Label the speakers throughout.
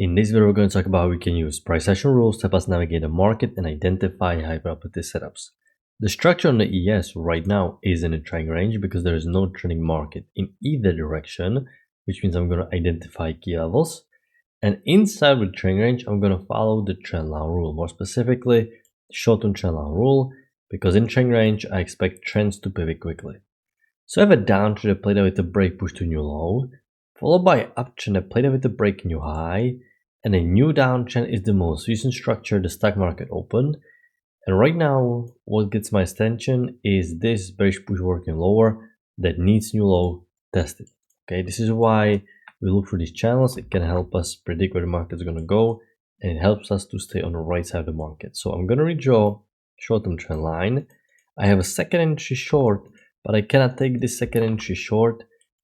Speaker 1: In this video, we're going to talk about how we can use price action rules to help us navigate the market and identify high probability setups. The structure on the ES right now is in a trending range because there is no trending market in either direction, which means I'm going to identify key levels. And inside the trending range, I'm going to follow the trend line rule, more specifically, short-term trend line rule, because in trending range, I expect trends to pivot quickly. So I have a downtrend that played out with a break push to new low, followed by an uptrend that played out with a break new high, and a new downtrend is the most recent structure the stock market opened. And right now, what gets my attention is this bearish push working lower that needs new low tested. Okay, this is why we look for these channels. It can help us predict where the market is going to go, and it helps us to stay on the right side of the market. So I'm going to redraw short-term trend line. I have a second entry short, but I cannot take this second entry short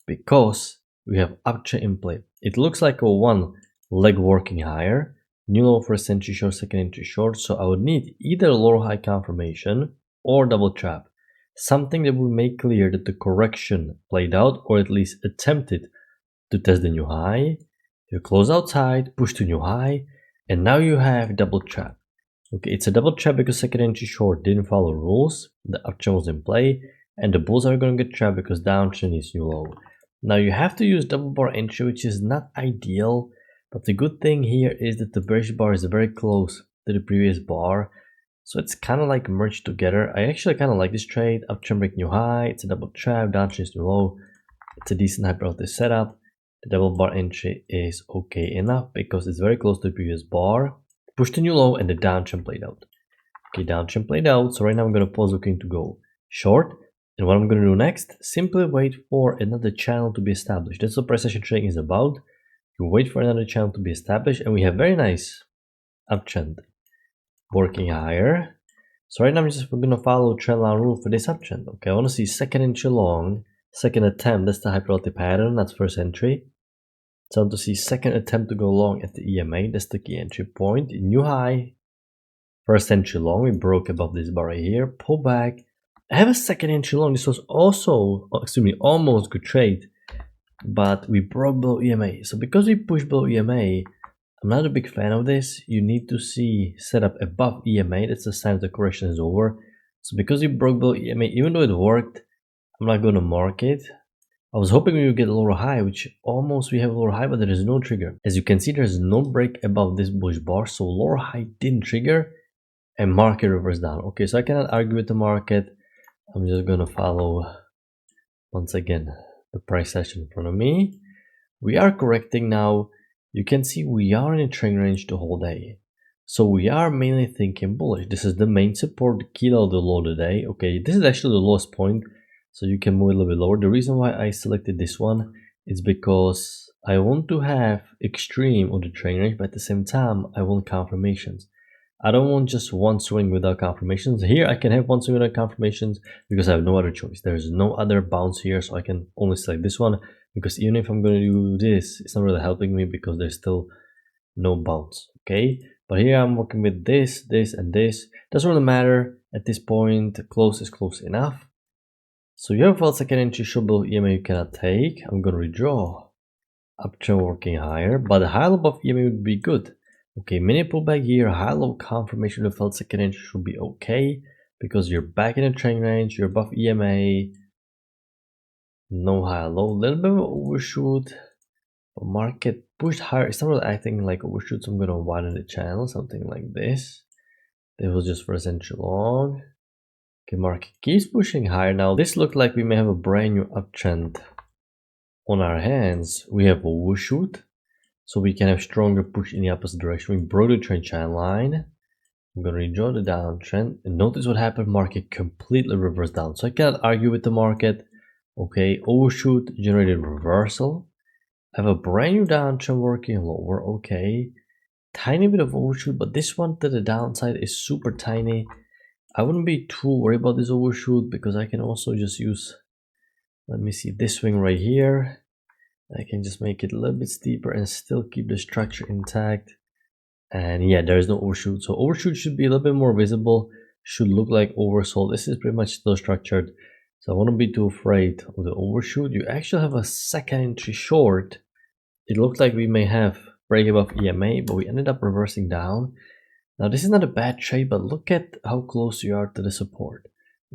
Speaker 1: because we have uptrend in play. It looks like a one leg working higher, new low first entry short, second entry short, so I would need either a lower high confirmation or double trap, something that would make clear that the correction played out or at least attempted to test the new high. You close outside, push to new high, and now you have double trap. Okay, it's a double trap because second entry short didn't follow rules, the uptrend was in play, and the bulls are going to get trapped because downtrend is new low. Now you have to use double bar entry, which is not ideal, but the good thing here is that the bearish bar is very close to the previous bar, so it's kind of like merged together. I actually kind of like this trade. Uptrend break new high, it's a double trap, downtrend is new low. It's a decent high probability setup. The double bar entry is okay enough because it's very close to the previous bar. Push to new low and the downtrend played out. Okay, downtrend played out, so right now I'm going to pause looking to go short. And what I'm going to do next, simply wait for another channel to be established. That's what price action trading is about. You wait for another channel to be established, and we have very nice uptrend working higher. So right now we're going to follow trend line rule for this uptrend. Okay, I want to see second entry long, second attempt. That's the high probability pattern. That's first entry. So I want to see second attempt to go long at the EMA. That's the key entry point. New high, first entry long. We broke above this bar right here. Pull back. I have a second entry long. This was also, almost good trade, but we broke below EMA. So because we pushed below EMA, I'm not a big fan of this. You need to see setup above EMA. That's the sign the correction is over. So because we broke below EMA, even though it worked, I'm not going to mark it. I was hoping we would get a lower high, which almost we have a lower high, but there is no trigger. As you can see, there's no break above this bullish bar, so lower high didn't trigger, and market reversed down. Okay, so I cannot argue with the market. I'm just gonna follow, once again, the price action in front of me. We are correcting now. You can see we are in a trend range the whole day. So we are mainly thinking bullish. This is the main support, the key low, the low today. Okay, this is actually the lowest point, so you can move a little bit lower. The reason why I selected this one is because I want to have extreme on the trend range, but at the same time, I want confirmations. I don't want just one swing without confirmations. Here I can have one swing without confirmations because I have no other choice. There's no other bounce here, so I can only select this one, because even if I'm going to do this, it's not really helping me because there's still no bounce. Okay, but here I'm working with this, this, and this. Doesn't really matter at this point. Close is close enough. So you have felt second entry short below EMA you cannot take. I'm going to redraw. Uptrend working higher, but the high low above EMA would be good. Okay, mini pullback here, high low confirmation of felt second entry should be okay because you're back in the trend range, you're above EMA, no high low, a little bit of overshoot. Market pushed higher. It's not really acting like overshoot, so I'm gonna widen the channel, something like this. This was just first entry long. Okay, market keeps pushing higher. Now this looked like we may have a brand new uptrend on our hands. We have overshoot, so we can have stronger push in the opposite direction. We broke the trend channel line. I'm gonna redraw the downtrend, and notice what happened. Market completely reversed down, so I cannot argue with the market. Okay, overshoot generated reversal. I have a brand new downtrend working lower. Okay, tiny bit of overshoot, but this one to the downside is super tiny. I wouldn't be too worried about this overshoot because I can also just use, let me see, this swing right here. I can just make it a little bit steeper and still keep the structure intact. And yeah, there is no overshoot. So overshoot should be a little bit more visible, should look like oversold. This is pretty much still structured. So I wouldn't be too afraid of the overshoot. You actually have a second entry short. It looks like we may have break above EMA, but we ended up reversing down. Now this is not a bad trade, but look at how close you are to the support.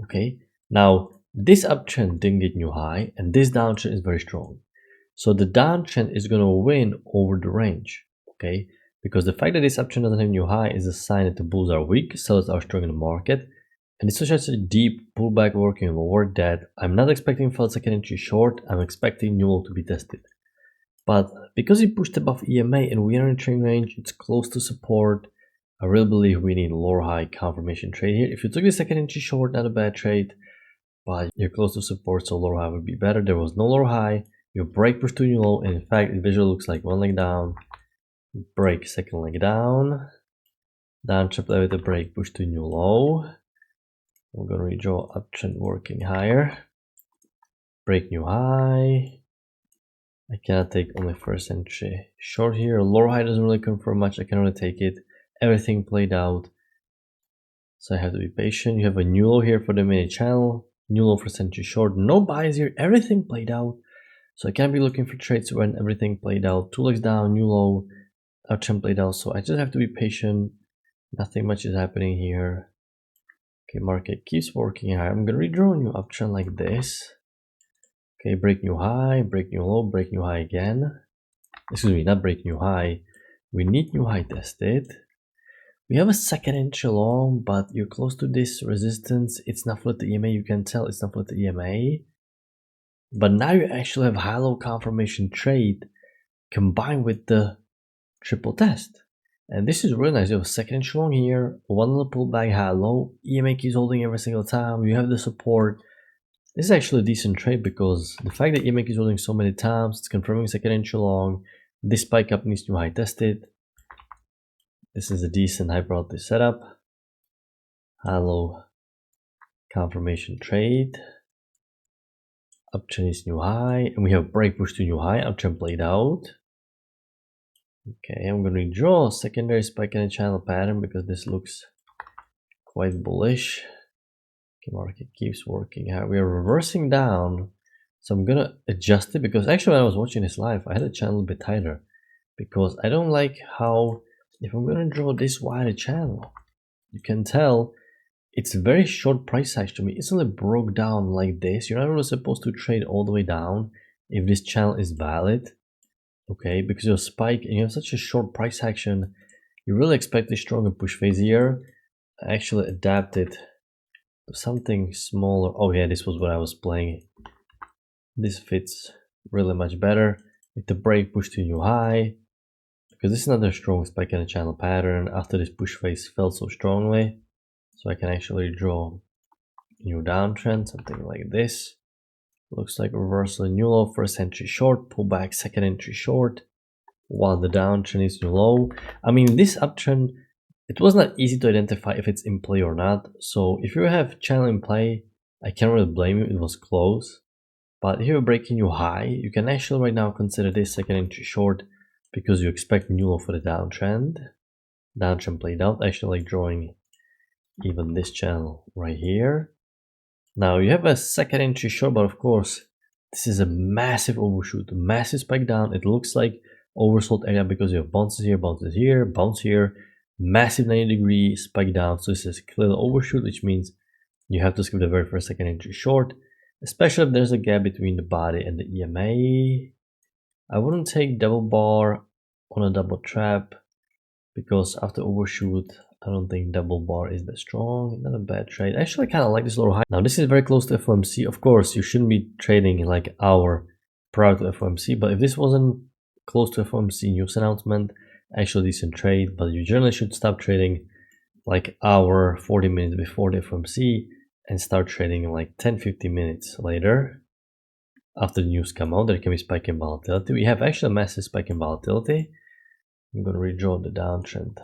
Speaker 1: Okay, now this uptrend didn't get new high, and this downtrend is very strong. So the downtrend is going to win over the range. Okay, because the fact that this uptrend doesn't have new high is a sign that the bulls are weak, sellers are strong in the market. And it's such a deep pullback working lower that I'm not expecting for a second entry short. I'm expecting new low to be tested. But because it pushed above EMA and we are in trailing range, it's close to support. I really believe we need lower high confirmation trade here. If you took the second entry short, not a bad trade, but you're close to support, so lower high would be better. There was no lower high. Your break pushed to new low, and in fact, it visually looks like one leg down, break, second leg down, down triple with a break, push to new low. We're gonna redraw uptrend working higher, break new high. I cannot take only first entry short here. Lower high doesn't really confirm much. I can only take it. Everything played out, so I have to be patient. You have a new low here for the mini channel, new low for entry short. No buys here. Everything played out, so I can't be looking for trades when everything played out. Two legs down, new low, uptrend played out. So I just have to be patient. Nothing much is happening here. Okay, market keeps working high. I'm gonna redraw a new uptrend like this. Okay, break new high, break new low, break new high again. Excuse me, not break new high. We need new high tested. We have a second entry long, but you're close to this resistance. It's not for the EMA, you can tell it's not for the EMA. But now you actually have high-low confirmation trade combined with the triple test. And this is really nice. You have a second entry long here, one little pullback, high-low. EMA keeps holding every single time. You have the support. This is actually a decent trade because the fact that EMA is holding so many times, it's confirming second entry long. This spike up needs new high tested. This is a decent high probability setup. High-low confirmation trade. Uptrend is new high, and we have break push to new high. Uptrend played out. Okay, I'm going to redraw a secondary spike in a channel pattern because this looks quite bullish. Okay, market keeps working hard. We are reversing down, so I'm going to adjust it because actually when I was watching this live, I had the channel a bit tighter because I don't like how, if I'm going to draw this wide a channel, you can tell it's a very short price action to me. It's only broke down like this. You're not really supposed to trade all the way down if this channel is valid. Okay, because you have spike and you have such a short price action, you really expect a stronger push phase here. I actually adapted to something smaller. Oh yeah, this was what I was playing. This fits really much better with the break push to new high, because this is not a strong spike in a channel pattern after this push phase fell so strongly. So I can actually draw new downtrend, something like this. Looks like reversal, new low, first entry short, pullback, second entry short, while the downtrend is new low. I mean, this uptrend, it was not easy to identify if it's in play or not. So if you have channel in play, I can't really blame you, it was close. But if you're breaking new high, you can actually right now consider this second entry short because you expect new low for the downtrend. Downtrend played out, actually like drawing even this channel right here. Now you have a second entry short, but of course this is a massive overshoot, massive spike down. It looks like oversold area because you have bounces here, bounce here, massive 90-degree spike down. So this is clearly overshoot, which means you have to skip the very first second entry short, especially if there's a gap between the body and the EMA. I wouldn't take double bar on a double trap because after overshoot, I don't think double bar is that strong. Not a bad trade. Actually, I kind of like this little high. Now, this is very close to FOMC. Of course, you shouldn't be trading like an hour prior to FOMC, but if this wasn't close to FOMC news announcement, actually decent trade, but you generally should stop trading like hour, 40 minutes before the FOMC and start trading like 10-15 minutes later. After the news come out, there can be spike in volatility. We have actually a massive spike in volatility. I'm going to redraw the downtrend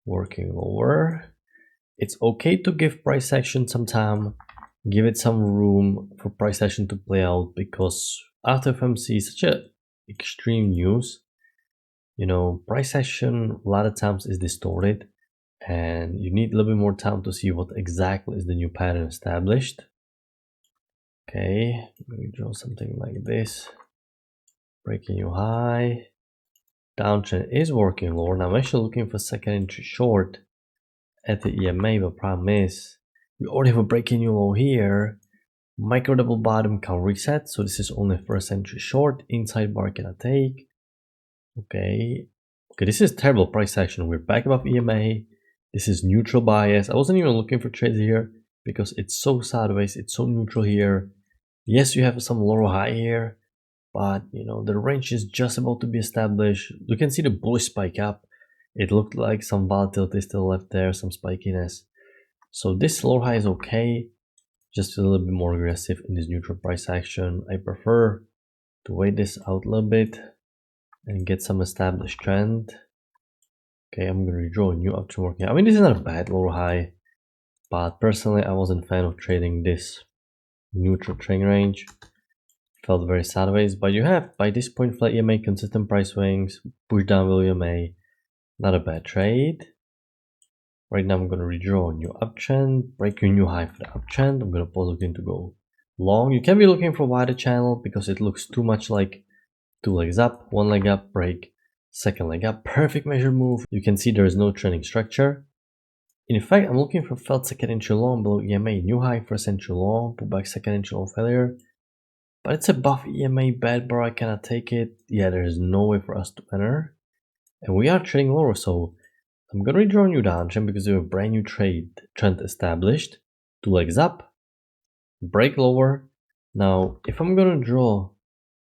Speaker 1: working lower. It's okay to give price action some time, give it some room for price action to play out, because after FOMC is such a extreme news, you know, price action a lot of times is distorted and you need a little bit more time to see what exactly is the new pattern established. Okay, we draw something like this, breaking new high, Downtrend is working lower. Now I'm actually looking for second entry short at the EMA, but problem is we already have a breaking new low here. Micro double bottom can reset, so this is only first entry short. Inside bar can I take? Okay, this is terrible price action. We're back above EMA. This is neutral bias. I wasn't even looking for trades here because it's so sideways, it's so neutral here. Yes, you have some lower high here, but the range is just about to be established. You can see the bullish spike up. It looked like some volatility still left there, some spikiness. So this lower high is okay, just a little bit more aggressive in this neutral price action. I prefer to wait this out a little bit and get some established trend. Okay, I'm gonna redraw a new option working. I mean, this is not a bad lower high, but personally I wasn't a fan of trading this neutral trend range. Felt very sideways, but you have by this point flat EMA, consistent price swings, push down below EMA, not a bad trade. Right now I'm gonna redraw a new uptrend, break a new high for the uptrend. I'm gonna pause looking to go long. You can be looking for wider channel because it looks too much like two legs up, one leg up, break, second leg up, perfect measure move. You can see there is no trending structure. In fact, I'm looking for felt second entry long below EMA, new high first entry long, pull back second entry long failure. But it's above EMA, bad bar, I cannot take it. Yeah, there is no way for us to enter. And we are trading lower, so I'm gonna redraw a new downtrend because we have a brand new trend established. Two legs up, break lower. Now, if I'm gonna draw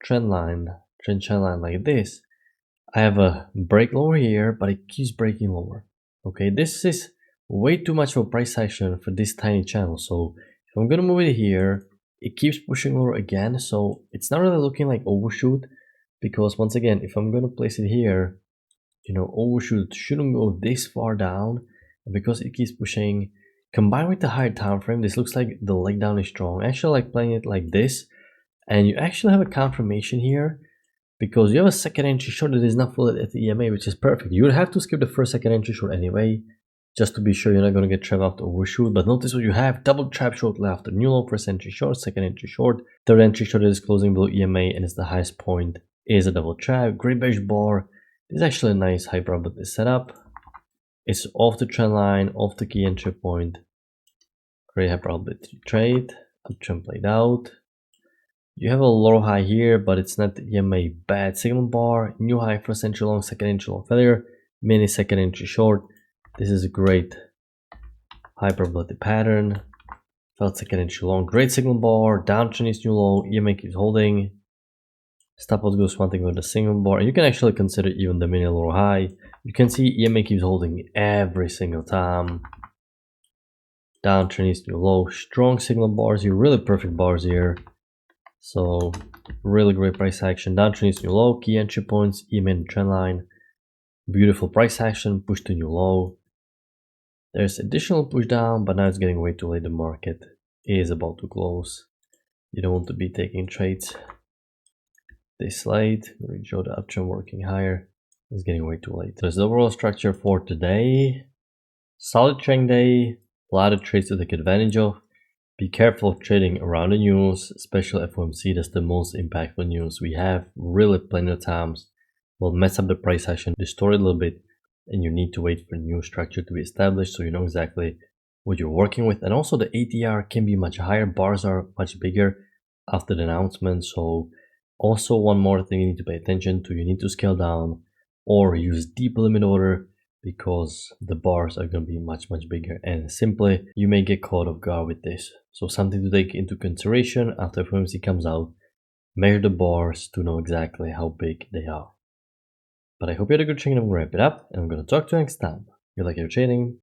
Speaker 1: trend line like this, I have a break lower here, but it keeps breaking lower. Okay, this is way too much of a price action for this tiny channel. So if I'm gonna move it here, it keeps pushing lower again. So it's not really looking like overshoot, because once again, if I'm gonna place it here, overshoot shouldn't go this far down, because it keeps pushing. Combined with the higher time frame, this looks like the leg down is strong. I actually like playing it like this, and you actually have a confirmation here because you have a second entry short that is not full at the EMA, which is perfect. You would have to skip the first second entry short anyway, just to be sure you're not going to get trapped after overshoot. But notice what you have: double trap short left, new low, first entry short, second entry short, third entry short is closing below EMA and it's the highest point, is a double trap. Great bearish bar. This is actually a nice high probability setup. It's off the trend line, off the key entry point. Great high probability trade. Uptrend played out. You have a low high here, but it's not the EMA, bad signal bar. New high first entry long, second entry long failure, mini second entry short. This is a great high probability pattern. Felt second entry long, great signal bar. Downtrend is new low, EMA keeps holding. Stop loss goes one thing with the signal bar. And you can actually consider even the mini low high. You can see EMA keeps holding every single time. Downtrend is new low, strong signal bars here, really perfect bars here. So really great price action. Downtrend is new low, key entry points, EMA and trend line. Beautiful price action, push to new low. There's additional push down, but now it's getting way too late. The market is about to close. You don't want to be taking trades this late. We show the uptrend working higher. It's getting way too late. So the overall structure for today: solid trend day, a lot of trades to take advantage of. Be careful of trading around the news, especially FOMC. That's the most impactful news we have. Really plenty of times will mess up the price action, distort it a little bit, and you need to wait for new structure to be established so you know exactly what you're working with. And also the ATR can be much higher. Bars are much bigger after the announcement. So also one more thing you need to pay attention to: you need to scale down or use deep limit order, because the bars are going to be much bigger, and simply you may get caught off guard with this. So something to take into consideration after FOMC comes out. Measure the bars to know exactly how big they are. But I hope you had a good trading. I'm going to wrap it up and I'm going to talk to you next time. Good luck in your trading.